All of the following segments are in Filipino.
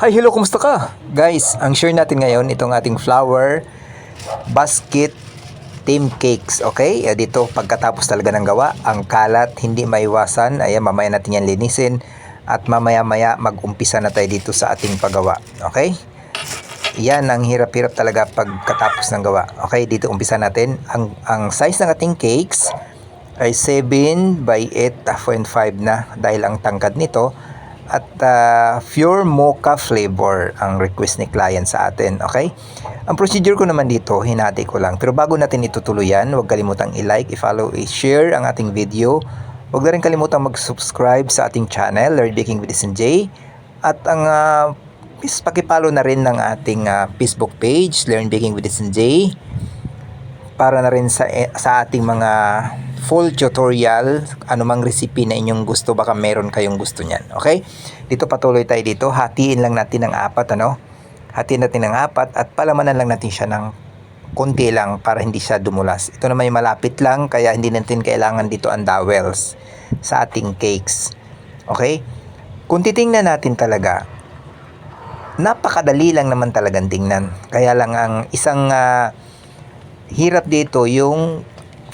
Hi, hello, kumusta ka? Guys, ang share natin ngayon itong ating flower basket team cakes, okay? Dito pagkatapos talaga ng gawa, ang kalat hindi maiwasan. Ayan, mamaya natin yan linisin at mamaya-maya mag-umpisa na tayo dito sa ating paggawa, okay? Yan ang hirap-hirap talaga pagkatapos ng gawa. Okay, dito umpisa natin. Ang size ng ating cakes ay 7 by 8.5 na dahil ang tangkad nito at pure mocha flavor ang request ni client sa atin, okay? Ang procedure ko naman dito, hinati ko lang. Pero bago natin itutuloy yan, huwag kalimutang i-like, i-follow, i-share ang ating video. Huwag na rin kalimutang mag-subscribe sa ating channel, Learn Baking with SNJ. At ang please pakipollow na rin ng ating Facebook page, Learn Baking with SNJ. Para na rin sa ating mga full tutorial, anumang recipe na inyong gusto, baka meron kayong gusto niyan. Okay? Dito patuloy tayo dito. Hatiin lang natin ng 4, ano? Hatiin natin ng 4 at palamanan lang natin siya ng konti lang para hindi siya dumulas. Ito naman malapit lang kaya hindi natin kailangan dito ang dowels sa ating cakes. Okay? Kung titingnan natin talaga, napakadali lang naman talagang tingnan. Kaya lang ang isang hirap dito yung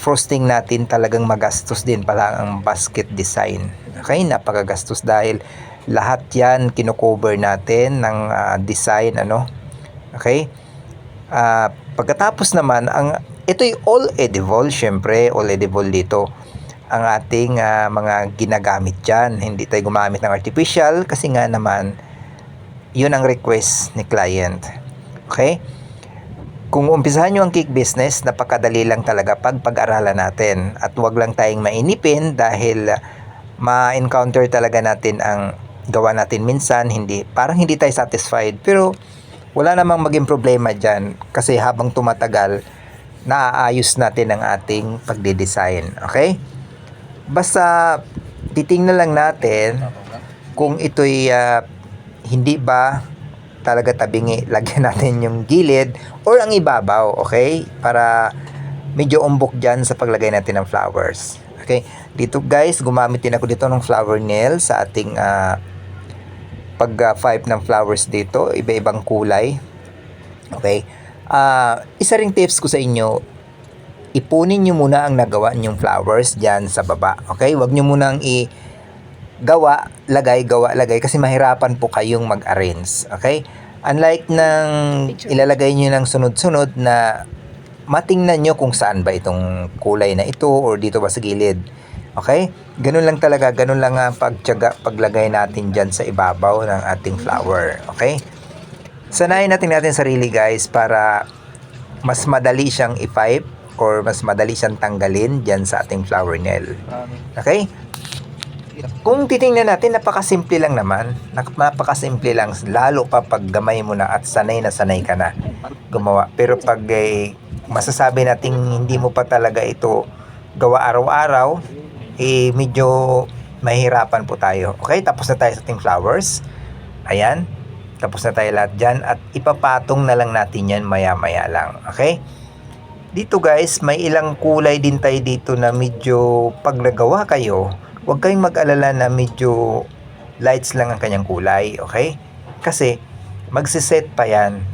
frosting natin, talagang magastos din pala ang basket design. Okay, napakagastos dahil lahat yan kino-cover natin ng design, ano. Okay, pagkatapos naman ito'y all edible, syempre all edible dito ang ating mga ginagamit dyan. Hindi tayo gumamit ng artificial kasi nga naman yun ang request ni client. Okay, kung umpisahan nyo ang cake business, napakadali lang talaga pag-aralan natin. At huwag lang tayong mainipin dahil ma-encounter talaga natin ang gawa natin minsan. Parang hindi tayo satisfied. Pero wala namang maging problema dyan kasi habang tumatagal, naaayos natin ang ating pagde-design. Okay? Basta titingnan lang natin kung ito'y hindi ba talaga tabingi, lagyan natin yung gilid or ang ibabaw, okay? Para medyo umbok dyan sa paglagay natin ng flowers. Okay? Dito guys, gumamit din ako dito ng flower nail sa ating pag-5 ng flowers dito. Iba-ibang kulay. Okay? Isa ring tips ko sa inyo, ipunin nyo muna ang nagawa nyong flowers dyan sa baba. Okay? Huwag nyo munang gawa, lagay kasi mahirapan po kayong mag-arrange. Okay? Unlike ng ilalagay nyo ng sunod-sunod na matingnan nyo kung saan ba itong kulay na ito or dito ba sa gilid. Okay? Ganun lang talaga, ganun lang ang paglagay natin dyan sa ibabaw ng ating flower. Okay? Sanayin natin sarili guys para mas madali siyang i-pipe or mas madali siyang tanggalin dyan sa ating flower nail. Okay? Kung titingnan natin, napakasimple lang naman. Napakasimple lang. Lalo pa pag gamay mo na at sanay na sanay ka na gumawa. Pero pag masasabi natin hindi mo pa talaga ito gawa araw-araw, medyo mahirapan po tayo. Okay, tapos na tayo sa ating flowers. Ayan. Tapos na tayo lahat dyan. At ipapatong na lang natin yan maya-maya lang. Okay? Dito guys, may ilang kulay din tayo dito na medyo pag nagawa kayo, huwag kayong mag-alala na medyo lights lang ang kanyang kulay, okay? Kasi magsiset pa yan.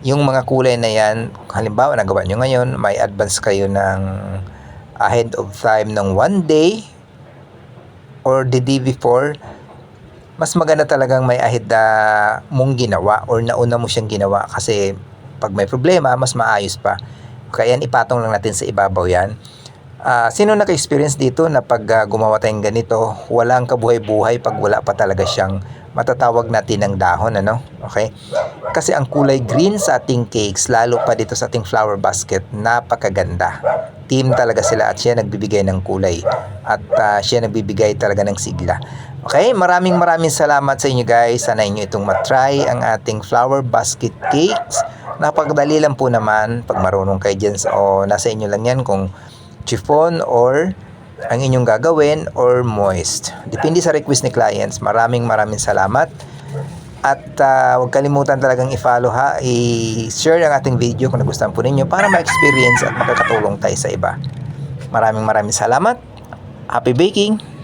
Yung mga kulay na yan, halimbawa nagawa nyo ngayon, may advance kayo ng ahead of time ng 1 day or the day before, mas maganda talagang may ahead mong ginawa or nauna mo siyang ginawa kasi pag may problema, mas maayos pa. Kaya ipatong lang natin sa ibabaw yan. Sino naka-experience dito na pag gumawa tayong ganito, walang kabuhay-buhay pag wala pa talaga siyang matatawag natin ng dahon, ano? Okay? Kasi ang kulay green sa ating cakes, lalo pa dito sa ating flower basket, napakaganda. Team talaga sila at siya nagbibigay ng kulay. At siya nagbibigay talaga ng sigla. Okay? Maraming salamat sa inyo guys. Sana inyo itong matry ang ating flower basket cakes. Napakadali lang po naman pag marunong kayo dyan nasa inyo lang yan kung chiffon or ang inyong gagawin or moist. Depende sa request ni clients. Maraming salamat. At huwag kalimutan talagang i-follow i-share ang ating video kung nagustuhan po ninyo para ma-experience at makakatulong tayo sa iba. Maraming salamat. Happy baking!